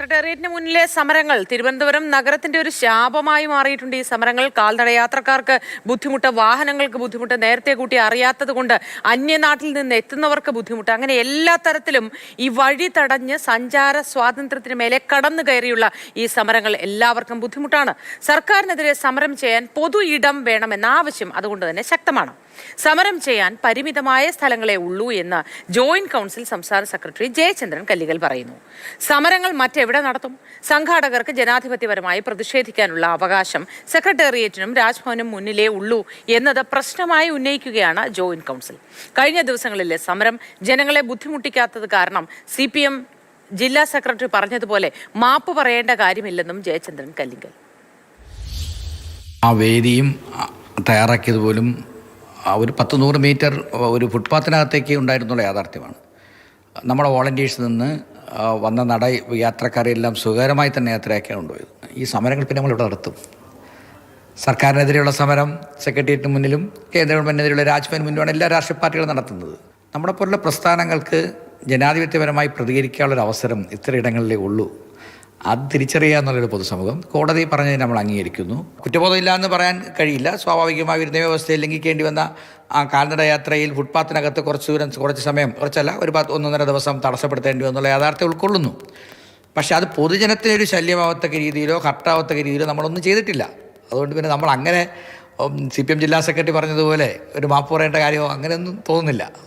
സെക്രട്ടേറിയറ്റിന് മുന്നിലെ സമരങ്ങൾ തിരുവനന്തപുരം നഗരത്തിന്റെ ഒരു ശാപമായി മാറിയിട്ടുണ്ട്. ഈ സമരങ്ങൾ കാൽനട യാത്രക്കാർക്ക് ബുദ്ധിമുട്ട്, വാഹനങ്ങൾക്ക് ബുദ്ധിമുട്ട്, നേരത്തെ കൂട്ടി അറിയാത്തത് കൊണ്ട് അന്യനാട്ടിൽ നിന്ന് എത്തുന്നവർക്ക് ബുദ്ധിമുട്ട്, അങ്ങനെ എല്ലാ തരത്തിലും ഈ വഴി തടഞ്ഞ് സഞ്ചാര സ്വാതന്ത്ര്യത്തിന് മേലെ കടന്നു കയറിയുള്ള ഈ സമരങ്ങൾ എല്ലാവർക്കും ബുദ്ധിമുട്ടാണ്. സർക്കാരിനെതിരെ സമരം ചെയ്യാൻ പൊതു ഇടം വേണമെന്ന ആവശ്യം അതുകൊണ്ട് തന്നെ ശക്തമാണ്. സമരം ചെയ്യാൻ പരിമിതമായ സ്ഥലങ്ങളെ ഉള്ളൂ എന്ന് ജോയിന്റ് കൗൺസിൽ സംസ്ഥാന സെക്രട്ടറി ജയചന്ദ്രൻ കല്ലികൽ പറയുന്നു. സമരങ്ങൾ മറ്റെവിടെ നടത്തും? സംഘാടകർക്ക് ജനാധിപത്യപരമായി പ്രതിഷേധിക്കാനുള്ള അവകാശം സെക്രട്ടേറിയറ്റിനും രാജ്ഭവനും മുന്നിലേ ഉള്ളൂ എന്നത് പ്രശ്നമായി ഉന്നയിക്കുകയാണ് ജോയിന്റ് കൗൺസിൽ. കഴിഞ്ഞ ദിവസങ്ങളിലെ സമരം ജനങ്ങളെ ബുദ്ധിമുട്ടിക്കാത്തത് കാരണം CPM ജില്ലാ സെക്രട്ടറി പറഞ്ഞതുപോലെ മാപ്പ് പറയേണ്ട കാര്യമില്ലെന്നും ജയചന്ദ്രൻ കല്ലികൽ. ആ വേദിയും തയ്യാറാക്കിയതുപോലും ഒരു 10-100 മീറ്റർ ഒരു ഫുട്പാത്തിനകത്തേക്ക് ഉണ്ടായിരുന്നുള്ള യാഥാർത്ഥ്യമാണ്. നമ്മുടെ വോളണ്ടിയേഴ്സ് നിന്ന് വന്ന യാത്രക്കാരെല്ലാം സുഖകരമായി തന്നെ യാത്രയാക്കിയാണ് കൊണ്ടുപോയത്. ഈ സമരങ്ങൾ പിന്നെ നമ്മളിവിടെ നടത്തും. സർക്കാരിനെതിരെയുള്ള സമരം സെക്രട്ടേറിയറ്റിന് മുന്നിലും കേന്ദ്ര ഗവൺമെൻറ്റിനെതിരെയുള്ള രാജ്ഭവന് മുന്നിലുമാണ് എല്ലാ രാഷ്ട്രീയ പാർട്ടികളും നടത്തുന്നത്. നമ്മുടെ പോലുള്ള പ്രസ്ഥാനങ്ങൾക്ക് ജനാധിപത്യപരമായി പ്രതികരിക്കാനുള്ളൊരു അവസരം ഇത്തരയിടങ്ങളിലേ ഉള്ളൂ. അത് തിരിച്ചറിയുക എന്നുള്ളൊരു പൊതുസമൂഹം കോടതി പറഞ്ഞതിന് നമ്മൾ അംഗീകരിക്കുന്നു. കുറ്റബോധമില്ല എന്ന് പറയാൻ കഴിയില്ല. സ്വാഭാവികമായി ഒരു നിയമവ്യവസ്ഥയിൽ ലംഘിക്കേണ്ടി വന്ന ആ കാൽനട യാത്രയിൽ ഫുട്പാത്തിനകത്ത് കുറച്ച് സമയം, കുറച്ചല്ല, ഒരു 1-1.5 ദിവസം തടസ്സപ്പെടുത്തേണ്ടി വന്നുള്ള യാഥാർത്ഥ്യം ഉൾക്കൊള്ളുന്നു. പക്ഷേ അത് പൊതുജനത്തിനൊരു ശല്യമാവത്തക്ക രീതിയിലോ ഹർട്ടാവത്തക്ക രീതിയിലോ നമ്മളൊന്നും ചെയ്തിട്ടില്ല. അതുകൊണ്ട് പിന്നെ നമ്മൾ അങ്ങനെ CPM ജില്ലാ സെക്രട്ടറി പറഞ്ഞതുപോലെ ഒരു മാപ്പ് പറയേണ്ട കാര്യമോ അങ്ങനെയൊന്നും തോന്നുന്നില്ല.